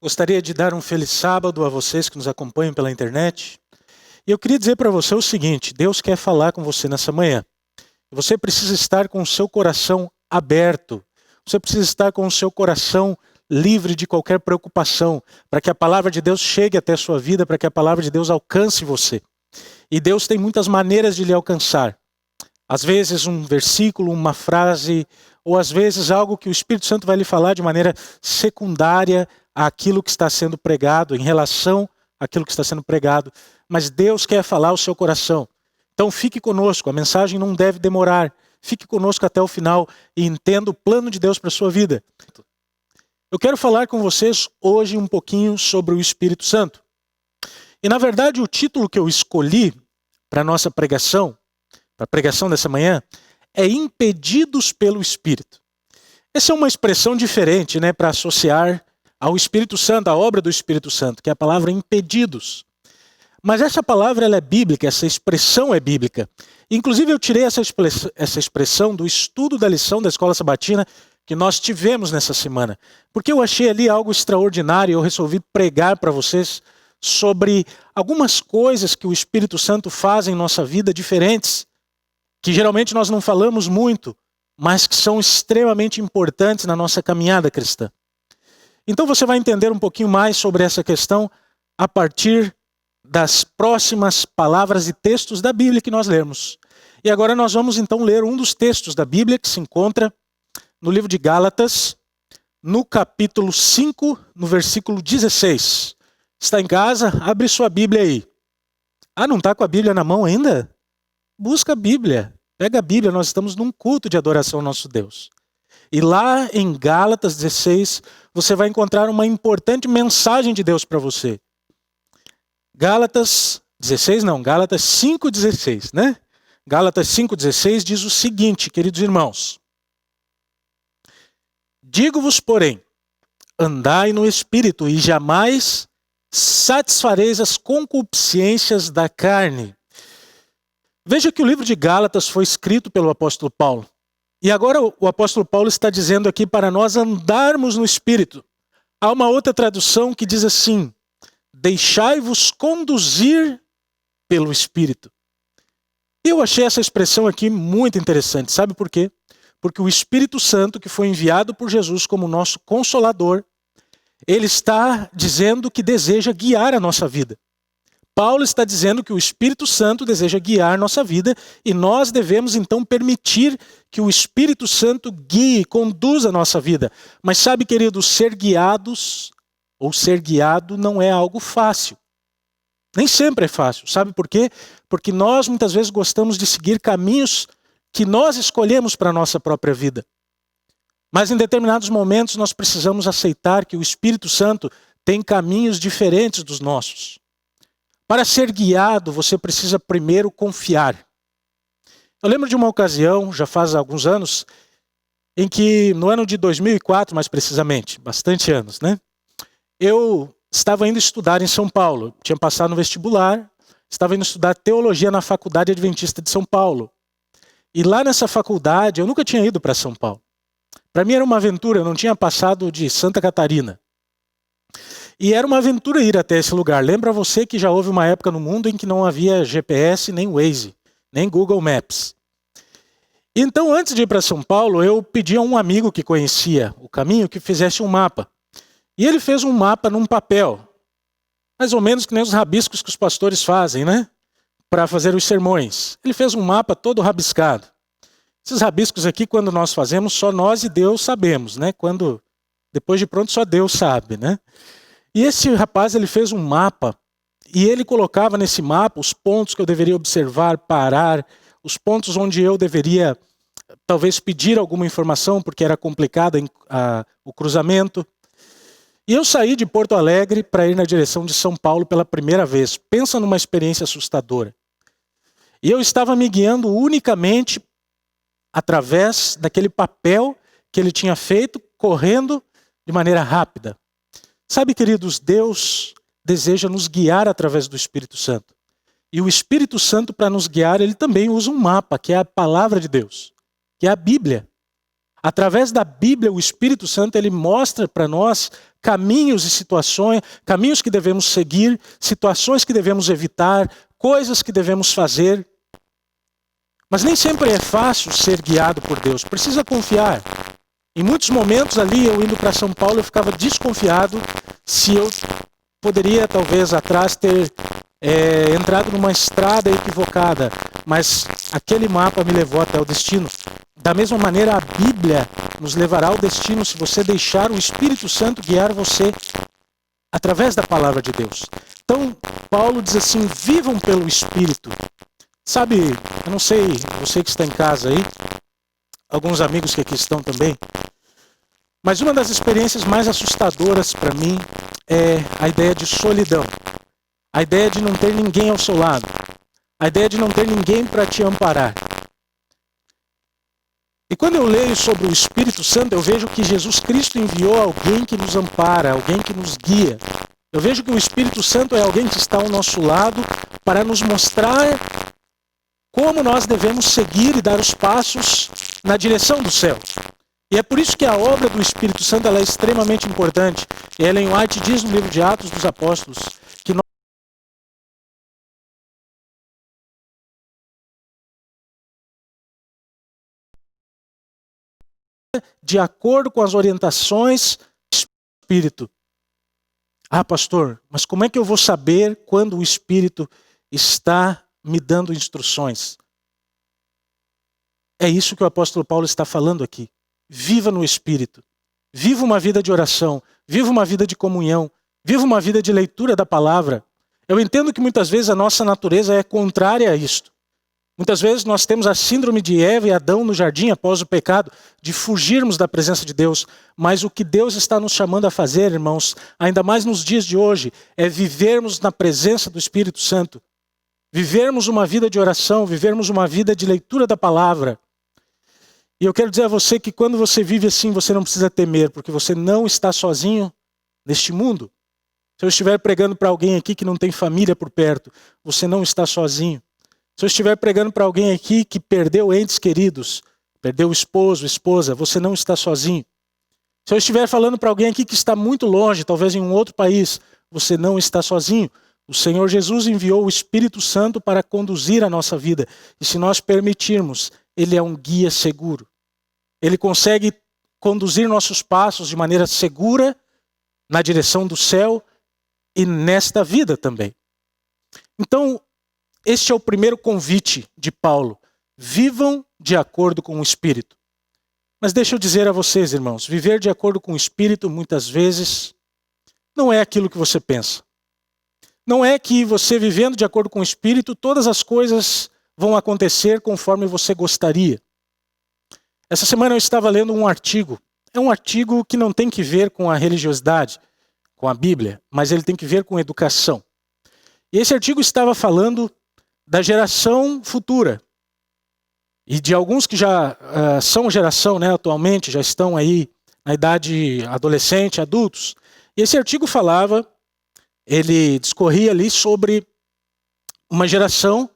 Gostaria de dar um feliz sábado a vocês que nos acompanham pela internet. E eu queria dizer para você o seguinte: Deus quer falar com você nessa manhã. Você precisa estar com o seu coração aberto. Você precisa estar com o seu coração livre de qualquer preocupação, para que a palavra de Deus chegue até a sua vida, para que a palavra de Deus alcance você. E Deus tem muitas maneiras de lhe alcançar. Às vezes um versículo, uma frase, ou às vezes algo que o Espírito Santo vai lhe falar de maneira secundária àquilo que está sendo pregado, em relação àquilo que está sendo pregado. Mas Deus quer falar ao seu coração. Então fique conosco, a mensagem não deve demorar. Fique conosco até o final e entenda o plano de Deus para a sua vida. Eu quero falar com vocês hoje um pouquinho sobre o Espírito Santo. E na verdade o título que eu escolhi para a nossa pregação, para a pregação dessa manhã, é Impedidos pelo Espírito. Essa é uma expressão diferente, para associar ao Espírito Santo, à obra do Espírito Santo, que é a palavra impedidos. Mas essa palavra ela é bíblica, essa expressão é bíblica. Inclusive eu tirei essa expressão do estudo da lição da Escola Sabatina que nós tivemos nessa semana. Porque eu achei ali algo extraordinário e eu resolvi pregar para vocês sobre algumas coisas que o Espírito Santo faz em nossa vida diferentes, que geralmente nós não falamos muito, mas que são extremamente importantes na nossa caminhada cristã. Então você vai entender um pouquinho mais sobre essa questão a partir das próximas palavras e textos da Bíblia que nós lermos. E agora nós vamos então ler um dos textos da Bíblia que se encontra no livro de Gálatas, no capítulo 5, no versículo 16. Está em casa? Abre sua Bíblia aí. Ah, não está com a Bíblia na mão ainda? Busca a Bíblia. Pega a Bíblia, nós estamos num culto de adoração ao nosso Deus. E lá em Gálatas 16, você vai encontrar uma importante mensagem de Deus para você. Gálatas 5,16, né? Gálatas 5,16 diz o seguinte, queridos irmãos. Digo-vos, porém, andai no Espírito e jamais satisfareis as concupiscências da carne. Veja que o livro de Gálatas foi escrito pelo apóstolo Paulo. E agora o apóstolo Paulo está dizendo aqui para nós andarmos no Espírito. Há uma outra tradução que diz assim: deixai-vos conduzir pelo Espírito. Eu achei essa expressão aqui muito interessante. Sabe por quê? Porque o Espírito Santo, que foi enviado por Jesus como nosso Consolador, ele está dizendo que deseja guiar a nossa vida. Paulo está dizendo que o Espírito Santo deseja guiar nossa vida e nós devemos então permitir que o Espírito Santo guie, conduza a nossa vida. Mas sabe, queridos, ser guiados ou ser guiado não é algo fácil. Nem sempre é fácil. Sabe por quê? Porque nós muitas vezes gostamos de seguir caminhos que nós escolhemos para a nossa própria vida. Mas em determinados momentos nós precisamos aceitar que o Espírito Santo tem caminhos diferentes dos nossos. Para ser guiado, você precisa primeiro confiar. Eu lembro de uma ocasião, já faz alguns anos, em que no ano de 2004, mais precisamente, bastante anos, eu estava indo estudar em São Paulo. Tinha passado no vestibular, estava indo estudar teologia na Faculdade Adventista de São Paulo. E lá nessa faculdade, eu nunca tinha ido para São Paulo. Para mim era uma aventura, eu não tinha passado de Santa Catarina. E era uma aventura ir até esse lugar. Lembra você que já houve uma época no mundo em que não havia GPS, nem Waze, nem Google Maps. Então, antes de ir para São Paulo, eu pedi a um amigo que conhecia o caminho que fizesse um mapa. E ele fez um mapa num papel, mais ou menos que nem os rabiscos que os pastores fazem, para fazer os sermões. Ele fez um mapa todo rabiscado. Esses rabiscos aqui, quando nós fazemos, só nós e Deus sabemos, Quando, depois de pronto, só Deus sabe, E esse rapaz, ele fez um mapa, e ele colocava nesse mapa os pontos que eu deveria observar, parar, os pontos onde eu deveria, talvez, pedir alguma informação, porque era complicado o cruzamento. E eu saí de Porto Alegre para ir na direção de São Paulo pela primeira vez. Pensa numa experiência assustadora. E eu estava me guiando unicamente através daquele papel que ele tinha feito, correndo de maneira rápida. Sabe, queridos, Deus deseja nos guiar através do Espírito Santo. E o Espírito Santo, para nos guiar, ele também usa um mapa, que é a palavra de Deus, que é a Bíblia. Através da Bíblia, o Espírito Santo ele mostra para nós caminhos e situações, caminhos que devemos seguir, situações que devemos evitar, coisas que devemos fazer. Mas nem sempre é fácil ser guiado por Deus. Precisa confiar. Em muitos momentos ali, eu indo para São Paulo, eu ficava desconfiado se eu poderia, talvez, atrás ter entrado numa estrada equivocada. Mas aquele mapa me levou até o destino. Da mesma maneira, a Bíblia nos levará ao destino se você deixar o Espírito Santo guiar você através da palavra de Deus. Então, Paulo diz assim, vivam pelo Espírito. Sabe, eu não sei, você que está em casa aí, alguns amigos que aqui estão também, mas uma das experiências mais assustadoras para mim é a ideia de solidão. A ideia de não ter ninguém ao seu lado. A ideia de não ter ninguém para te amparar. E quando eu leio sobre o Espírito Santo, eu vejo que Jesus Cristo enviou alguém que nos ampara, alguém que nos guia. Eu vejo que o Espírito Santo é alguém que está ao nosso lado para nos mostrar como nós devemos seguir e dar os passos na direção do céu. E é por isso que a obra do Espírito Santo ela é extremamente importante. E Ellen White diz no livro de Atos dos Apóstolos que nós de acordo com as orientações do Espírito. Ah, pastor, mas como é que eu vou saber quando o Espírito está me dando instruções? É isso que o apóstolo Paulo está falando aqui. Viva no Espírito. Viva uma vida de oração. Viva uma vida de comunhão. Viva uma vida de leitura da palavra. Eu entendo que muitas vezes a nossa natureza é contrária a isto. Muitas vezes nós temos a síndrome de Eva e Adão no jardim após o pecado, de fugirmos da presença de Deus. Mas o que Deus está nos chamando a fazer, irmãos, ainda mais nos dias de hoje, é vivermos na presença do Espírito Santo. Vivermos uma vida de oração, vivermos uma vida de leitura da palavra. E eu quero dizer a você que quando você vive assim, você não precisa temer, porque você não está sozinho neste mundo. Se eu estiver pregando para alguém aqui que não tem família por perto, você não está sozinho. Se eu estiver pregando para alguém aqui que perdeu entes queridos, perdeu esposo, esposa, você não está sozinho. Se eu estiver falando para alguém aqui que está muito longe, talvez em um outro país, você não está sozinho. O Senhor Jesus enviou o Espírito Santo para conduzir a nossa vida. E se nós permitirmos, Ele é um guia seguro. Ele consegue conduzir nossos passos de maneira segura na direção do céu e nesta vida também. Então, este é o primeiro convite de Paulo. Vivam de acordo com o Espírito. Mas deixa eu dizer a vocês, irmãos, viver de acordo com o Espírito muitas vezes não é aquilo que você pensa. Não é que você vivendo de acordo com o Espírito, todas as coisas vão acontecer conforme você gostaria. Essa semana eu estava lendo um artigo. É um artigo que não tem que ver com a religiosidade, com a Bíblia, mas ele tem que ver com educação. E esse artigo estava falando da geração futura. E de alguns que já são geração, né, atualmente, já estão aí na idade adolescente, adultos. E esse artigo falava, ele discorria ali sobre uma geração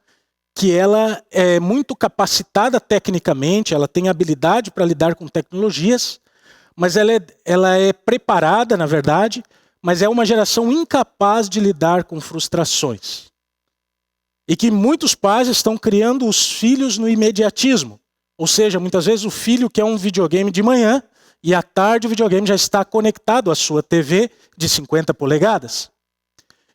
que ela é muito capacitada tecnicamente, ela tem habilidade para lidar com tecnologias, mas ela é preparada, na verdade, mas é uma geração incapaz de lidar com frustrações. E que muitos pais estão criando os filhos no imediatismo. Ou seja, muitas vezes o filho quer um videogame de manhã e à tarde o videogame já está conectado à sua TV de 50 polegadas.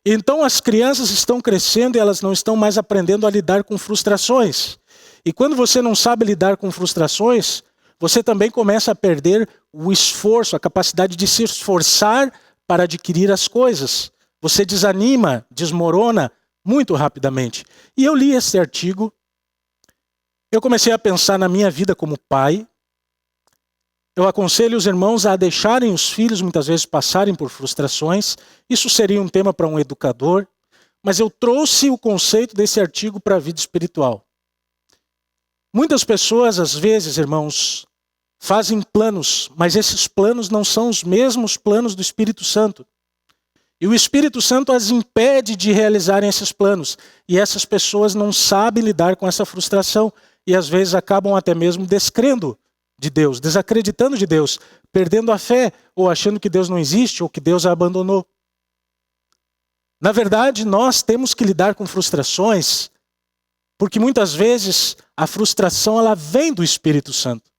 Então as crianças estão crescendo e elas não estão mais aprendendo a lidar com frustrações. E quando você não sabe lidar com frustrações, você também começa a perder o esforço, a capacidade de se esforçar para adquirir as coisas. Você desanima, desmorona muito rapidamente. E eu li esse artigo, eu comecei a pensar na minha vida como pai. Eu aconselho os irmãos a deixarem os filhos muitas vezes passarem por frustrações. Isso seria um tema para um educador, mas eu trouxe o conceito desse artigo para a vida espiritual. Muitas pessoas, às vezes, irmãos, fazem planos, mas esses planos não são os mesmos planos do Espírito Santo. E o Espírito Santo as impede de realizarem esses planos. E essas pessoas não sabem lidar com essa frustração. E às vezes acabam até mesmo descrendo de Deus, desacreditando de Deus, perdendo a fé, ou achando que Deus não existe, ou que Deus a abandonou. Na verdade, nós temos que lidar com frustrações, porque muitas vezes a frustração ela vem do Espírito Santo.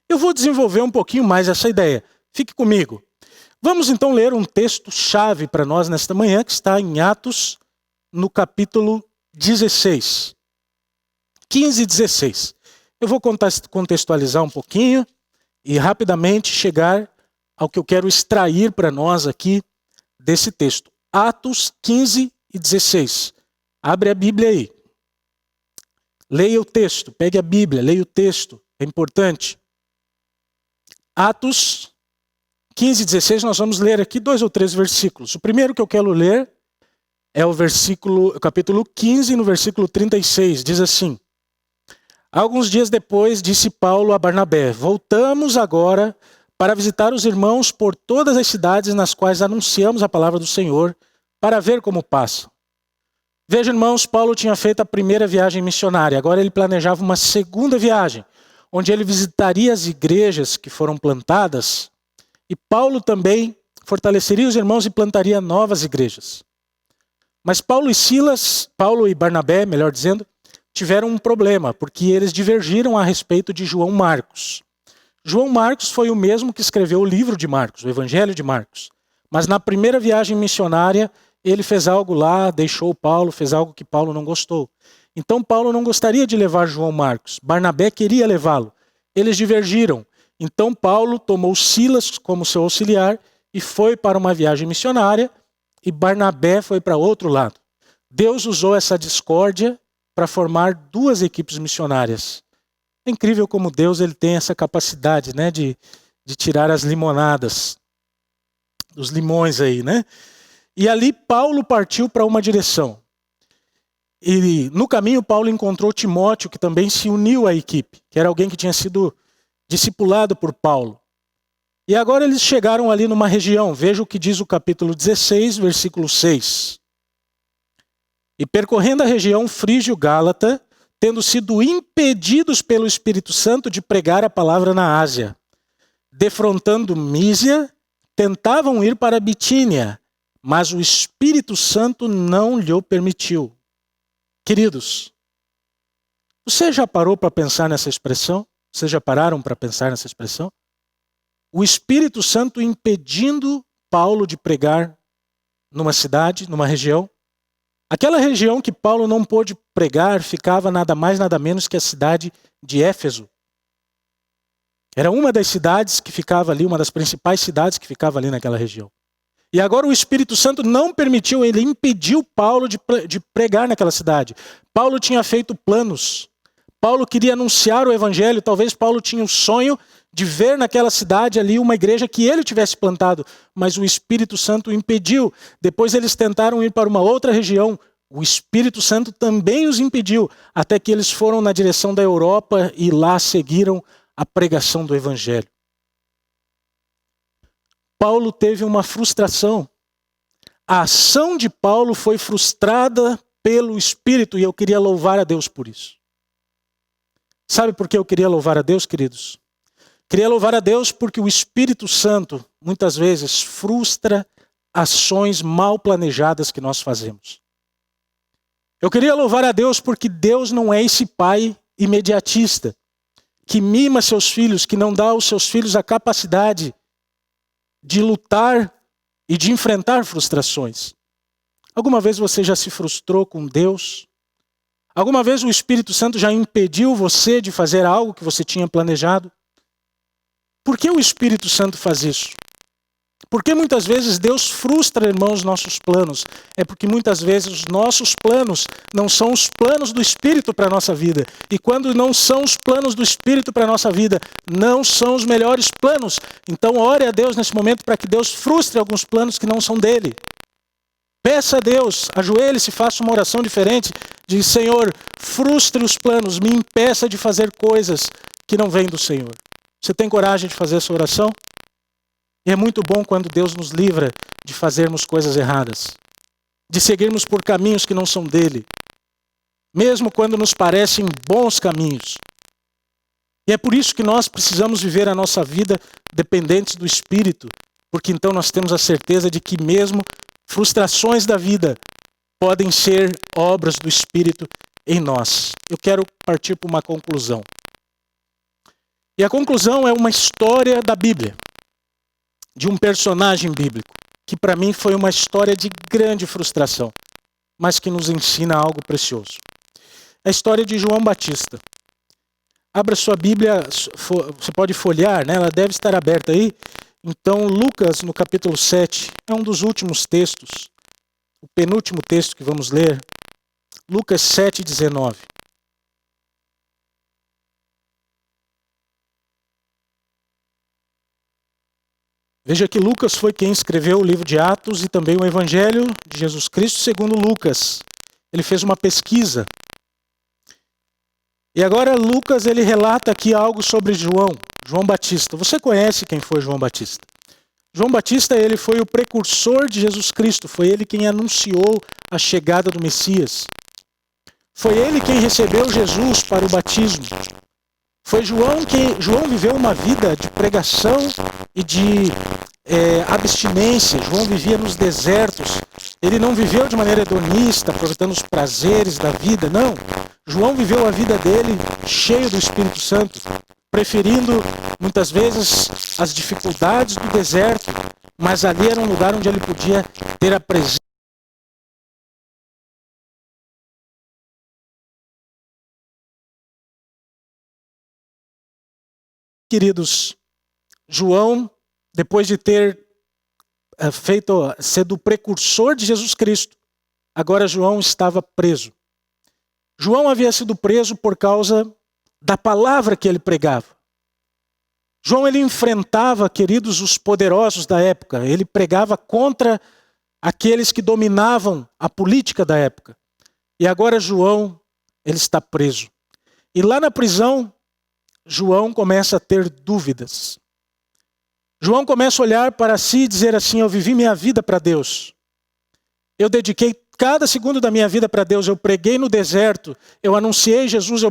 Eu vou desenvolver um pouquinho mais essa ideia. Fique comigo. Vamos então ler um texto-chave para nós nesta manhã, que está em Atos, no capítulo 16. 15 e 16. Eu vou contextualizar um pouquinho e rapidamente chegar ao que eu quero extrair para nós aqui desse texto. Atos 15 e 16. Abre a Bíblia aí. Leia o texto, pegue a Bíblia, leia o texto, é importante. Atos 15 e 16, nós vamos ler aqui 2 ou 3 versículos. O primeiro que eu quero ler é o capítulo 15, no versículo 36, diz assim: Alguns dias depois, disse Paulo a Barnabé: Voltamos agora para visitar os irmãos por todas as cidades nas quais anunciamos a palavra do Senhor, para ver como passam. Veja, irmãos, Paulo tinha feito a primeira viagem missionária. Agora ele planejava uma segunda viagem, onde ele visitaria as igrejas que foram plantadas, e Paulo também fortaleceria os irmãos e plantaria novas igrejas. Mas Paulo e Barnabé, melhor dizendo, tiveram um problema, porque eles divergiram a respeito de João Marcos. João Marcos foi o mesmo que escreveu o livro de Marcos, o Evangelho de Marcos. Mas na primeira viagem missionária, ele fez algo lá, deixou Paulo, fez algo que Paulo não gostou. Então Paulo não gostaria de levar João Marcos. Barnabé queria levá-lo. Eles divergiram. Então Paulo tomou Silas como seu auxiliar e foi para uma viagem missionária, e Barnabé foi para outro lado. Deus usou essa discórdia para formar 2 equipes missionárias. É incrível como Deus ele tem essa capacidade, né, de tirar as limonadas, os limões aí, né? E ali Paulo partiu para uma direção. E no caminho Paulo encontrou Timóteo, que também se uniu à equipe, que era alguém que tinha sido discipulado por Paulo. E agora eles chegaram ali numa região. Veja o que diz o capítulo 16, versículo 6. E percorrendo a região frígio-gálata, tendo sido impedidos pelo Espírito Santo de pregar a palavra na Ásia, defrontando Mísia, tentavam ir para Bitínia, mas o Espírito Santo não lhe permitiu. Queridos, você já parou para pensar nessa expressão? Vocês já pararam para pensar nessa expressão? O Espírito Santo impedindo Paulo de pregar numa cidade, numa região. Aquela região que Paulo não pôde pregar ficava nada mais, nada menos que a cidade de Éfeso. Era uma das cidades que ficava ali, uma das principais cidades que ficava ali naquela região. E agora o Espírito Santo não permitiu, ele impediu Paulo de pregar naquela cidade. Paulo tinha feito planos. Paulo queria anunciar o evangelho. Talvez Paulo tinha o sonho de ver naquela cidade ali uma igreja que ele tivesse plantado. Mas o Espírito Santo o impediu. Depois eles tentaram ir para uma outra região. O Espírito Santo também os impediu. Até que eles foram na direção da Europa e lá seguiram a pregação do evangelho. Paulo teve uma frustração. A ação de Paulo foi frustrada pelo Espírito e eu queria louvar a Deus por isso. Sabe por que eu queria louvar a Deus, queridos? Queria louvar a Deus porque o Espírito Santo, muitas vezes, frustra ações mal planejadas que nós fazemos. Eu queria louvar a Deus porque Deus não é esse pai imediatista, que mima seus filhos, que não dá aos seus filhos a capacidade de lutar e de enfrentar frustrações. Alguma vez você já se frustrou com Deus? Alguma vez o Espírito Santo já impediu você de fazer algo que você tinha planejado? Por que o Espírito Santo faz isso? Porque muitas vezes Deus frustra, irmãos, nossos planos. É porque muitas vezes os nossos planos não são os planos do Espírito para a nossa vida. E quando não são os planos do Espírito para a nossa vida, não são os melhores planos. Então ore a Deus nesse momento para que Deus frustre alguns planos que não são dele. Peça a Deus, ajoelhe-se, faça uma oração diferente. Diz: Senhor, frustre os planos, me impeça de fazer coisas que não vêm do Senhor. Você tem coragem de fazer essa oração? E é muito bom quando Deus nos livra de fazermos coisas erradas, de seguirmos por caminhos que não são dele, mesmo quando nos parecem bons caminhos. E é por isso que nós precisamos viver a nossa vida dependentes do Espírito, porque então nós temos a certeza de que mesmo frustrações da vida podem ser obras do Espírito em nós. Eu quero partir para uma conclusão. E a conclusão é uma história da Bíblia, de um personagem bíblico, que para mim foi uma história de grande frustração, mas que nos ensina algo precioso. A história de João Batista. Abra sua Bíblia, você pode folhear, né? Ela deve estar aberta aí. Então, Lucas, no capítulo 7, é um dos últimos textos, o penúltimo texto que vamos ler. Lucas 7, 19. Veja que Lucas foi quem escreveu o livro de Atos e também o Evangelho de Jesus Cristo segundo Lucas. Ele fez uma pesquisa. E agora Lucas ele relata aqui algo sobre João Batista. Você conhece quem foi João Batista? João Batista ele foi o precursor de Jesus Cristo. Foi ele quem anunciou a chegada do Messias. Foi ele quem recebeu Jesus para o batismo. Foi João viveu uma vida de pregação e de abstinência. João vivia nos desertos. Ele não viveu de maneira hedonista, aproveitando os prazeres da vida, não. João viveu a vida dele cheio do Espírito Santo, preferindo muitas vezes as dificuldades do deserto, mas ali era um lugar onde ele podia ter a presença. Queridos, João, depois de ter sido o precursor de Jesus Cristo, agora João estava preso. João havia sido preso por causa da palavra que ele pregava. João ele enfrentava, queridos, os poderosos da época. Ele pregava contra aqueles que dominavam a política da época. E agora João, ele está preso. E lá na prisão, João começa a ter dúvidas. João começa a olhar para si e dizer assim: eu vivi minha vida para Deus. Eu dediquei cada segundo da minha vida para Deus. Eu preguei no deserto, eu anunciei Jesus, eu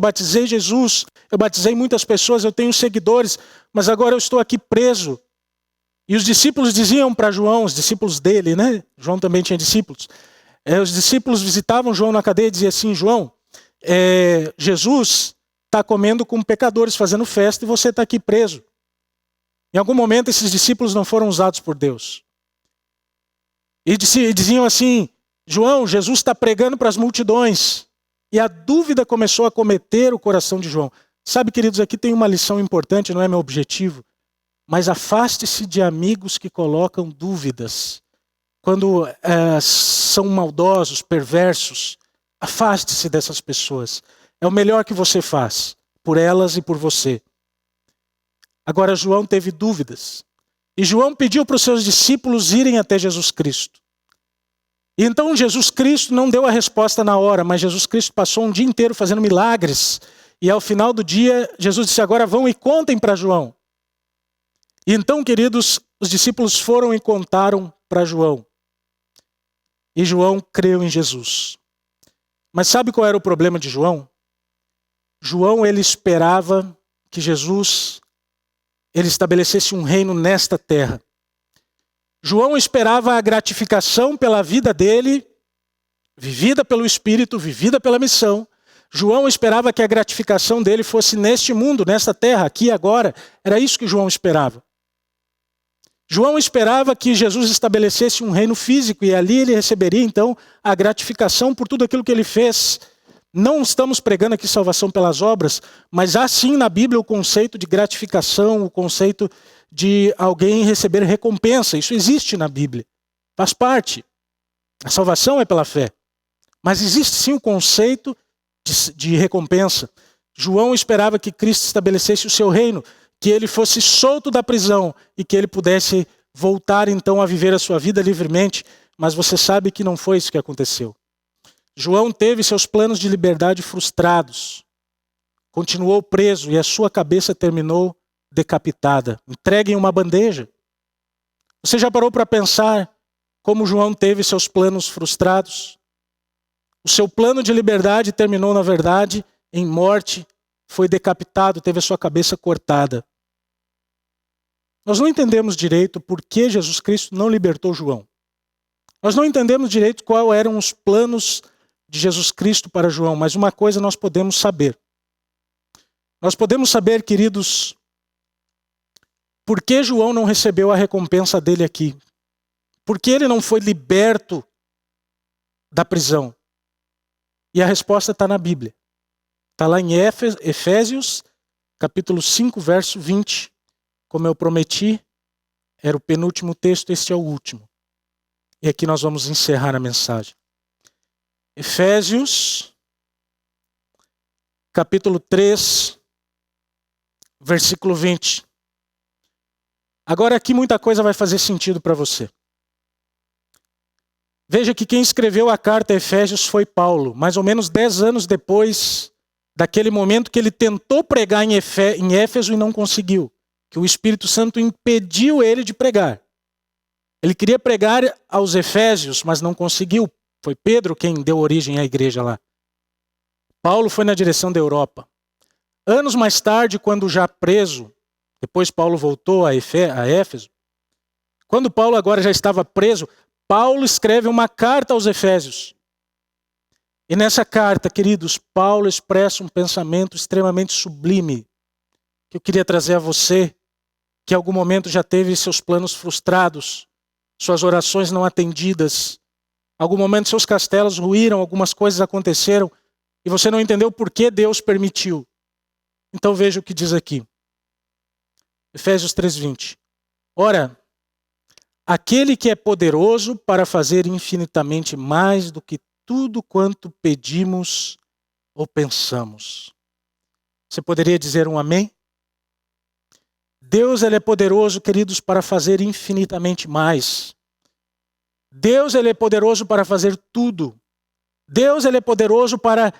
batizei muitas pessoas, eu tenho seguidores, mas agora eu estou aqui preso. E os discípulos diziam para João, os discípulos dele, né? João também tinha discípulos. Os discípulos visitavam João na cadeia e diziam assim: João, Jesus está comendo com pecadores, fazendo festa, e você está aqui preso. Em algum momento esses discípulos não foram usados por Deus. E diziam assim: João, Jesus está pregando para as multidões. E a dúvida começou a acometer o coração de João. Sabe, queridos, aqui tem uma lição importante, não é meu objetivo. Mas afaste-se de amigos que colocam dúvidas. Quando são maldosos, perversos, afaste-se dessas pessoas. É o melhor que você faz, por elas e por você. Agora João teve dúvidas. E João pediu para os seus discípulos irem até Jesus Cristo. E então Jesus Cristo não deu a resposta na hora, mas Jesus Cristo passou um dia inteiro fazendo milagres. E ao final do dia, Jesus disse: agora vão e contem para João. E então, queridos, os discípulos foram e contaram para João. E João creu em Jesus. Mas sabe qual era o problema de João? João, ele esperava que Jesus ele estabelecesse um reino nesta terra. João esperava a gratificação pela vida dele, vivida pelo Espírito, vivida pela missão. João esperava que a gratificação dele fosse neste mundo, nesta terra, aqui e agora. Era isso que João esperava. João esperava que Jesus estabelecesse um reino físico e ali ele receberia então a gratificação por tudo aquilo que ele fez. Não estamos pregando aqui salvação pelas obras, mas há sim na Bíblia o conceito de gratificação, o conceito de alguém receber recompensa. Isso existe na Bíblia, faz parte. A salvação é pela fé. Mas existe sim o conceito de recompensa. João esperava que Cristo estabelecesse o seu reino, que ele fosse solto da prisão e que ele pudesse voltar então a viver a sua vida livremente, mas você sabe que não foi isso que aconteceu. João teve seus planos de liberdade frustrados, continuou preso e a sua cabeça terminou decapitada, entregue em uma bandeja. Você já parou para pensar como João teve seus planos frustrados? O seu plano de liberdade terminou, na verdade, em morte foi decapitado, teve a sua cabeça cortada. Nós não entendemos direito por que Jesus Cristo não libertou João. Nós não entendemos direito quais eram os planos de Jesus Cristo para João, mas uma coisa nós podemos saber. Nós podemos saber, queridos, por que João não recebeu a recompensa dele aqui. Por que ele não foi liberto da prisão? E a resposta está na Bíblia. Está lá em Efésios, capítulo 5, verso 20. Como eu prometi, era o penúltimo texto, este é o último. E aqui nós vamos encerrar a mensagem. Efésios, capítulo 3, versículo 20. Agora aqui muita coisa vai fazer sentido para você. Veja que quem escreveu a carta a Efésios foi Paulo, mais ou menos 10 anos depois daquele momento que ele tentou pregar em Éfeso e não conseguiu. Que o Espírito Santo impediu ele de pregar. Ele queria pregar aos Efésios, mas não conseguiu. Foi Pedro quem deu origem à igreja lá. Paulo foi na direção da Europa. Anos mais tarde, quando já preso, depois Paulo voltou a Éfeso, quando Paulo agora já estava preso, Paulo escreve uma carta aos Efésios. E nessa carta, queridos, Paulo expressa um pensamento extremamente sublime que eu queria trazer a você, que em algum momento já teve seus planos frustrados, suas orações não atendidas, em algum momento seus castelos ruíram, algumas coisas aconteceram e você não entendeu por que Deus permitiu. Então veja o que diz aqui. Efésios 3:20. Ora, aquele que é poderoso para fazer infinitamente mais do que tudo quanto pedimos ou pensamos. Você poderia dizer um amém? Deus ele é poderoso, queridos, para fazer infinitamente mais. Deus ele é poderoso para fazer tudo. Deus ele é poderoso para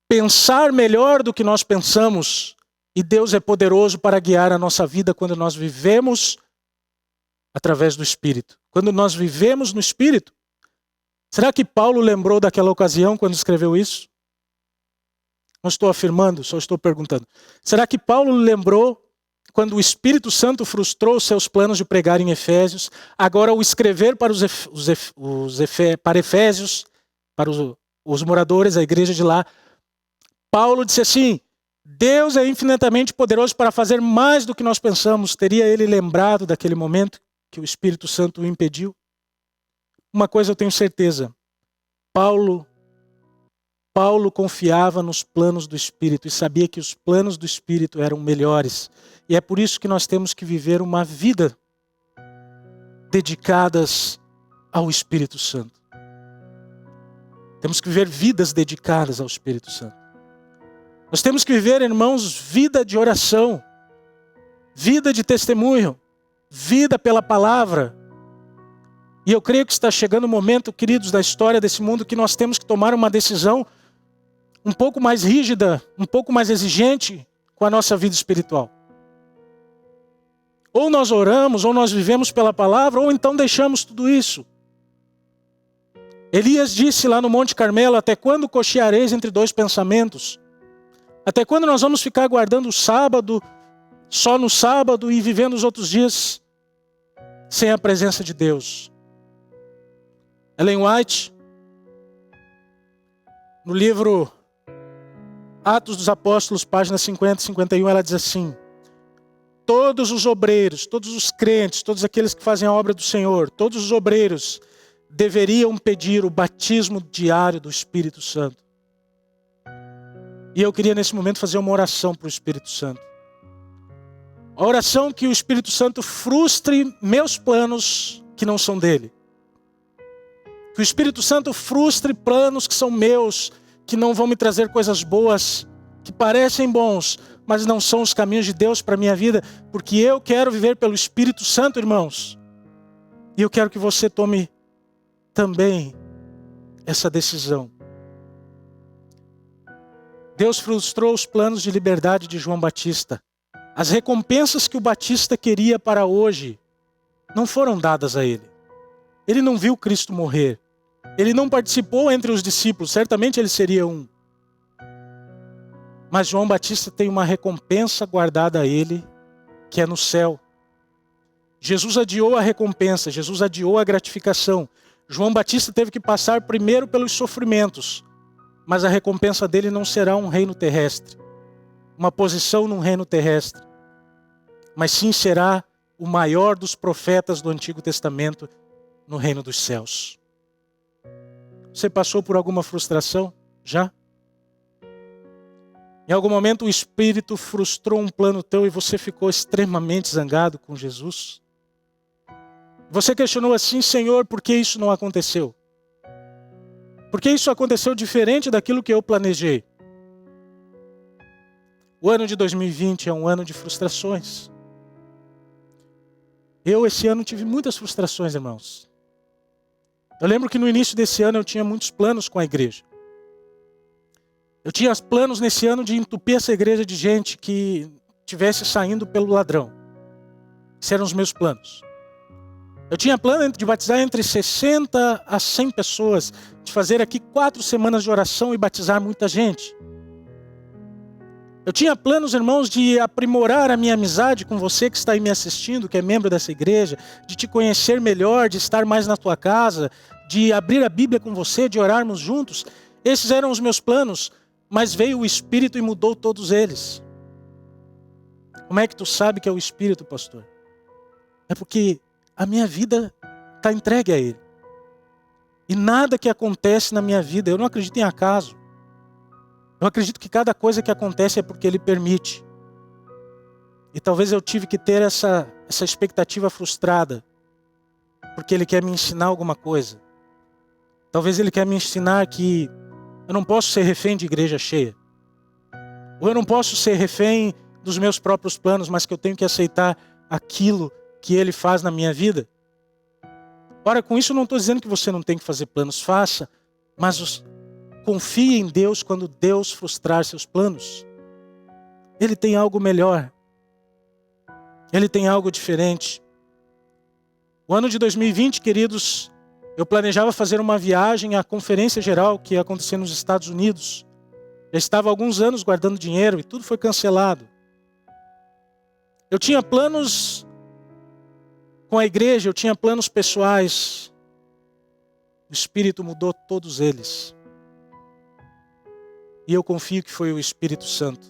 pensar melhor do que nós pensamos. E Deus é poderoso para guiar a nossa vida quando nós vivemos através do Espírito. Quando nós vivemos no Espírito. Será que Paulo lembrou daquela ocasião quando escreveu isso? Não estou afirmando, só estou perguntando. Será que Paulo lembrou quando o Espírito Santo frustrou os seus planos de pregar em Efésios, agora ao escrever para para Efésios, para os moradores, a igreja de lá, Paulo disse assim, Deus é infinitamente poderoso para fazer mais do que nós pensamos. Teria ele lembrado daquele momento que o Espírito Santo o impediu? Uma coisa eu tenho certeza, Paulo confiava nos planos do Espírito e sabia que os planos do Espírito eram melhores. E é por isso que nós temos que viver uma vida dedicadas ao Espírito Santo. Temos que viver vidas dedicadas ao Espírito Santo. Nós temos que viver, irmãos, vida de oração, vida de testemunho, vida pela palavra. E eu creio que está chegando o momento, queridos, da história desse mundo que nós temos que tomar uma decisão um pouco mais rígida, um pouco mais exigente com a nossa vida espiritual. Ou nós oramos, ou nós vivemos pela palavra, ou então deixamos tudo isso. Elias disse lá no Monte Carmelo, até quando cocheareis entre dois pensamentos? Até quando nós vamos ficar guardando o sábado, só no sábado e vivendo os outros dias sem a presença de Deus? Ellen White, no livro Atos dos Apóstolos, páginas 50 e 51, ela diz assim, todos os obreiros, todos os crentes, todos aqueles que fazem a obra do Senhor, todos os obreiros deveriam pedir o batismo diário do Espírito Santo. E eu queria nesse momento fazer uma oração para o Espírito Santo. A oração que o Espírito Santo frustre meus planos que não são dele. Que o Espírito Santo frustre planos que são meus, que não vão me trazer coisas boas, que parecem bons, mas não são os caminhos de Deus para a minha vida, porque eu quero viver pelo Espírito Santo, irmãos. E eu quero que você tome também essa decisão. Deus frustrou os planos de liberdade de João Batista. As recompensas que o Batista queria para hoje não foram dadas a ele. Ele não viu Cristo morrer. Ele não participou entre os discípulos. Certamente ele seria um. Mas João Batista tem uma recompensa guardada a ele, que é no céu. Jesus adiou a recompensa, Jesus adiou a gratificação. João Batista teve que passar primeiro pelos sofrimentos, mas a recompensa dele não será um reino terrestre, uma posição num reino terrestre, mas sim será o maior dos profetas do Antigo Testamento no reino dos céus. Você passou por alguma frustração? Já? Em algum momento o Espírito frustrou um plano teu e você ficou extremamente zangado com Jesus? Você questionou assim: Senhor, por que isso não aconteceu? Por que isso aconteceu diferente daquilo que eu planejei? O ano de 2020 é um ano de frustrações. Eu, esse ano, tive muitas frustrações, irmãos. Eu lembro que no início desse ano eu tinha muitos planos com a igreja. Eu tinha planos nesse ano de entupir essa igreja de gente que estivesse saindo pelo ladrão. Esses eram os meus planos. Eu tinha plano de batizar entre 60 a 100 pessoas, de fazer aqui 4 semanas de oração e batizar muita gente. Eu tinha planos, irmãos, de aprimorar a minha amizade com você que está aí me assistindo, que é membro dessa igreja, de te conhecer melhor, de estar mais na tua casa, de abrir a Bíblia com você, de orarmos juntos. Esses eram os meus planos, mas veio o Espírito e mudou todos eles. Como é que tu sabe que é o Espírito, pastor? É porque a minha vida está entregue a Ele. E nada que acontece na minha vida, eu não acredito em acaso. Eu acredito que cada coisa que acontece é porque Ele permite. E talvez eu tive que ter essa expectativa frustrada, porque Ele quer me ensinar alguma coisa. Talvez Ele quer me ensinar que eu não posso ser refém de igreja cheia. Ou eu não posso ser refém dos meus próprios planos, mas que eu tenho que aceitar aquilo que Ele faz na minha vida. Ora, com isso eu não estou dizendo que você não tem que fazer planos, faça, mas confie em Deus quando Deus frustrar seus planos. Ele tem algo melhor. Ele tem algo diferente. O ano de 2020, queridos, eu planejava fazer uma viagem à conferência geral que ia acontecer nos Estados Unidos. Já estava há alguns anos guardando dinheiro e tudo foi cancelado. Eu tinha planos com a igreja, eu tinha planos pessoais. O Espírito mudou todos eles. E eu confio que foi o Espírito Santo.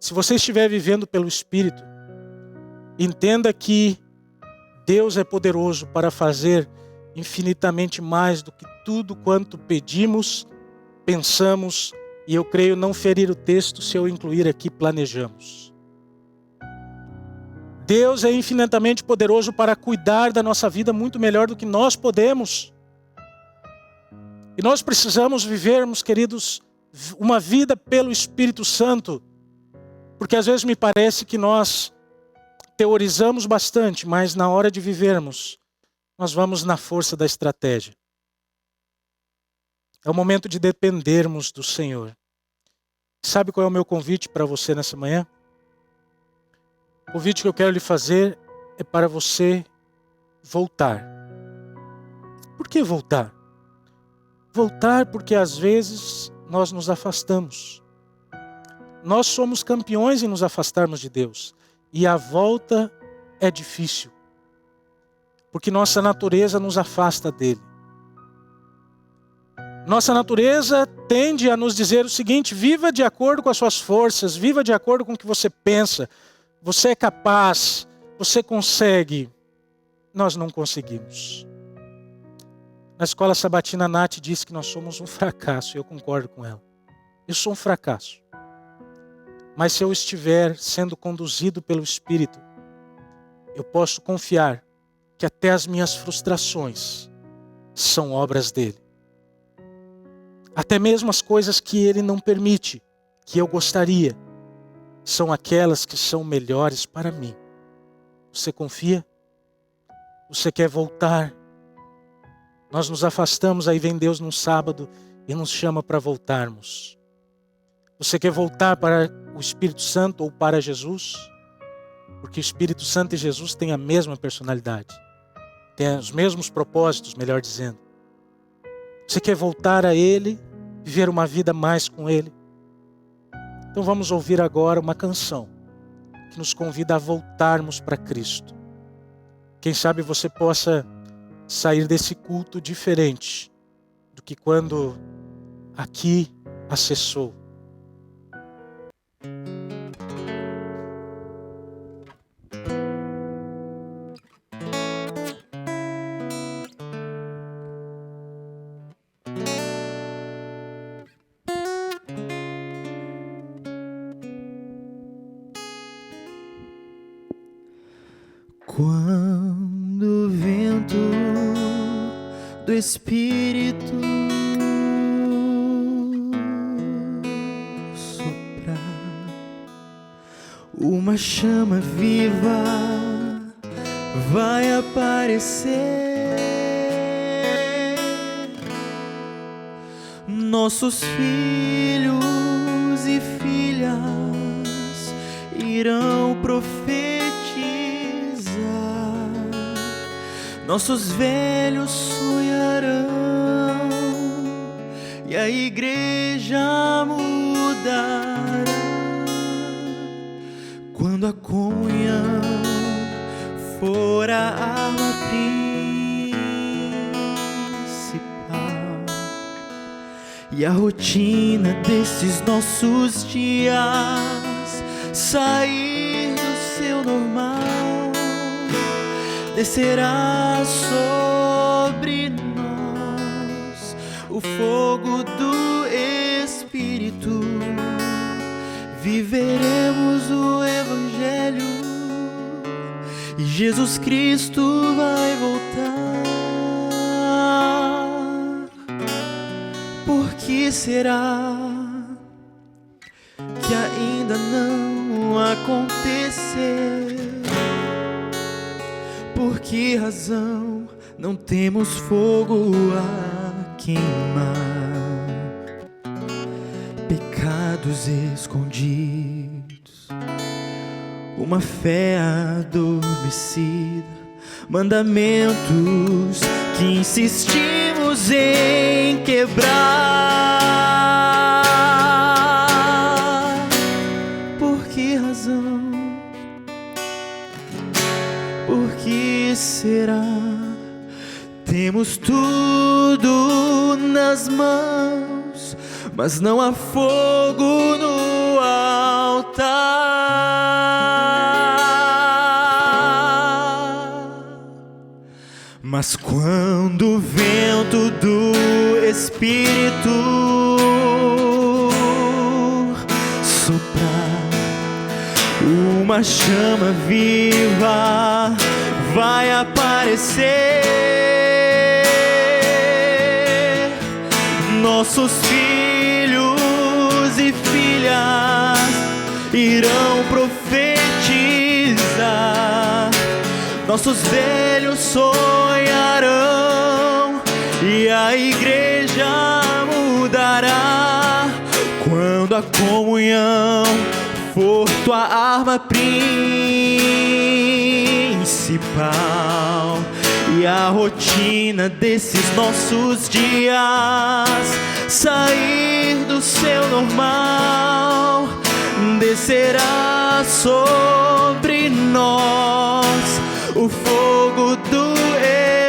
Se você estiver vivendo pelo Espírito, entenda que Deus é poderoso para fazer infinitamente mais do que tudo quanto pedimos, pensamos, e eu creio não ferir o texto se eu incluir aqui planejamos. Deus é infinitamente poderoso para cuidar da nossa vida muito melhor do que nós podemos. E nós precisamos vivermos, queridos, uma vida pelo Espírito Santo, porque às vezes me parece que nós teorizamos bastante, mas na hora de vivermos, nós vamos na força da estratégia. É o momento de dependermos do Senhor. Sabe qual é o meu convite para você nessa manhã? O convite que eu quero lhe fazer é para você voltar. Por que voltar? Voltar porque às vezes nós nos afastamos. Nós somos campeões em nos afastarmos de Deus. E a volta é difícil. Porque nossa natureza nos afasta dele. Nossa natureza tende a nos dizer o seguinte: viva de acordo com as suas forças, viva de acordo com o que você pensa. Você é capaz, você consegue. Nós não conseguimos. Na escola sabatina, a Nath disse que nós somos um fracasso, e eu concordo com ela. Eu sou um fracasso. Mas se eu estiver sendo conduzido pelo Espírito, eu posso confiar que até as minhas frustrações são obras dele. Até mesmo as coisas que ele não permite, que eu gostaria, são aquelas que são melhores para mim. Você confia? Você quer voltar? Nós nos afastamos, aí vem Deus num sábado e nos chama para voltarmos. Você quer voltar para o Espírito Santo ou para Jesus? Porque o Espírito Santo e Jesus têm a mesma personalidade. Têm os mesmos propósitos, melhor dizendo. Você quer voltar a Ele, viver uma vida mais com Ele? Então vamos ouvir agora uma canção que nos convida a voltarmos para Cristo. Quem sabe você possa sair desse culto diferente do que quando aqui acessou. Quando o vento do Espírito soprar, uma chama viva vai aparecer. Nossos filhos e filhas irão profetizar. Nossos velhos sonharão e a igreja mudará. Quando a comunhão for a arma principal e a rotina desses nossos dias sair do seu normal, descerá sobre nós o fogo do Espírito. Viveremos o Evangelho e Jesus Cristo vai voltar. Por que será que ainda não aconteceu? Por que razão não temos fogo a queimar? Pecados escondidos, uma fé adormecida, mandamentos que insistimos em quebrar. Por que razão? Por que será? Temos tudo nas mãos, mas não há fogo no altar. Mas quando o vento do Espírito soprar, uma chama viva vai aparecer. Nossos filhos e filhas irão profetizar. Nossos velhos sonharão e a igreja mudará. Quando a comunhão for tua arma principal e a rotina desses nossos dias sair do seu normal, descerá sobre nós o fogo do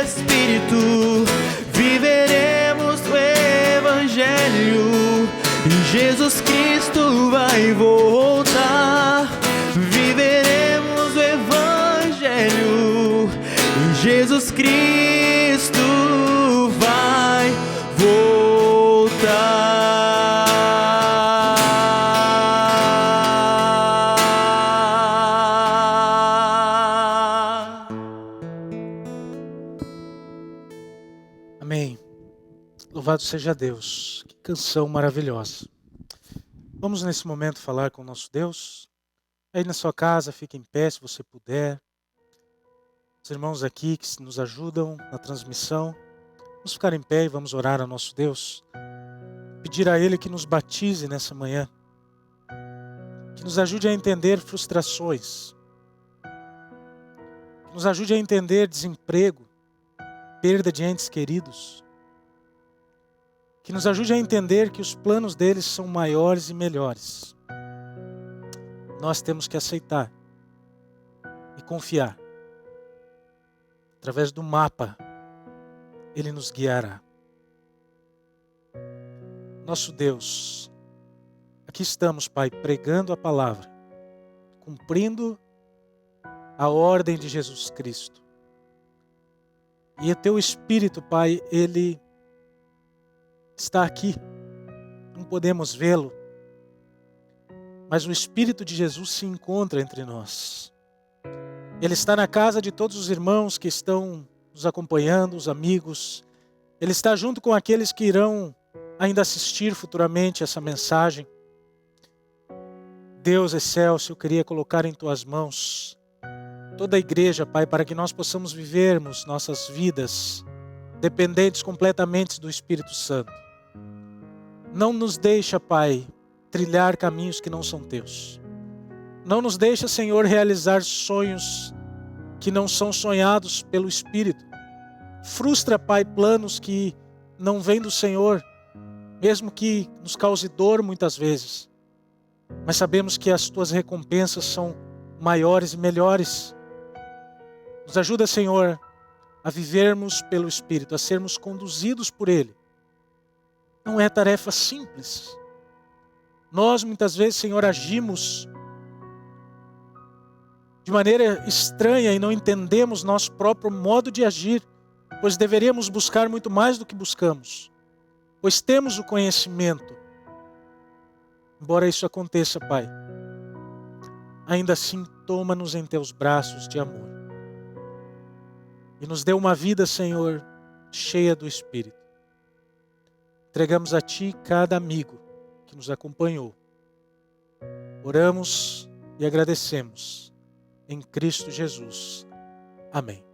Espírito. Viveremos o Evangelho e Jesus Cristo vai voltar. Viveremos o Evangelho e Jesus Cristo vai voltar. Amém. Louvado seja Deus. Que canção maravilhosa. Vamos nesse momento falar com o nosso Deus. Aí na sua casa, fique em pé se você puder. Os irmãos aqui que nos ajudam na transmissão, vamos ficar em pé e vamos orar ao nosso Deus. Pedir a Ele que nos batize nessa manhã. Que nos ajude a entender frustrações. Que nos ajude a entender desemprego, perda de entes queridos. Que nos ajude a entender que os planos deles são maiores e melhores. nós temos que aceitar e confiar. Através do mapa, Ele nos guiará. Nosso Deus, aqui estamos, Pai, pregando a palavra, cumprindo a ordem de Jesus Cristo. E o Teu Espírito, Pai, Ele está aqui. Não podemos vê-lo, mas o Espírito de Jesus se encontra entre nós. Ele está na casa de todos os irmãos que estão nos acompanhando, os amigos. Ele está junto com aqueles que irão ainda assistir futuramente essa mensagem. Deus excelso, eu queria colocar em Tuas mãos toda a igreja, Pai, para que nós possamos vivermos nossas vidas dependentes completamente do Espírito Santo. Não nos deixa, Pai, trilhar caminhos que não são Teus. Não nos deixa, Senhor, realizar sonhos que não são sonhados pelo Espírito. Frustra, Pai, planos que não vêm do Senhor, mesmo que nos cause dor muitas vezes. Mas sabemos que as Tuas recompensas são maiores e melhores. Nos ajuda, Senhor, a vivermos pelo Espírito, a sermos conduzidos por Ele. Não é tarefa simples. Nós muitas vezes, Senhor, agimos de maneira estranha e não entendemos nosso próprio modo de agir, pois deveríamos buscar muito mais do que buscamos, pois temos o conhecimento. Embora isso aconteça, Pai, ainda assim toma-nos em Teus braços de amor e nos dê uma vida, Senhor, cheia do Espírito. Entregamos a Ti cada amigo que nos acompanhou. Oramos e agradecemos em Cristo Jesus. Amém.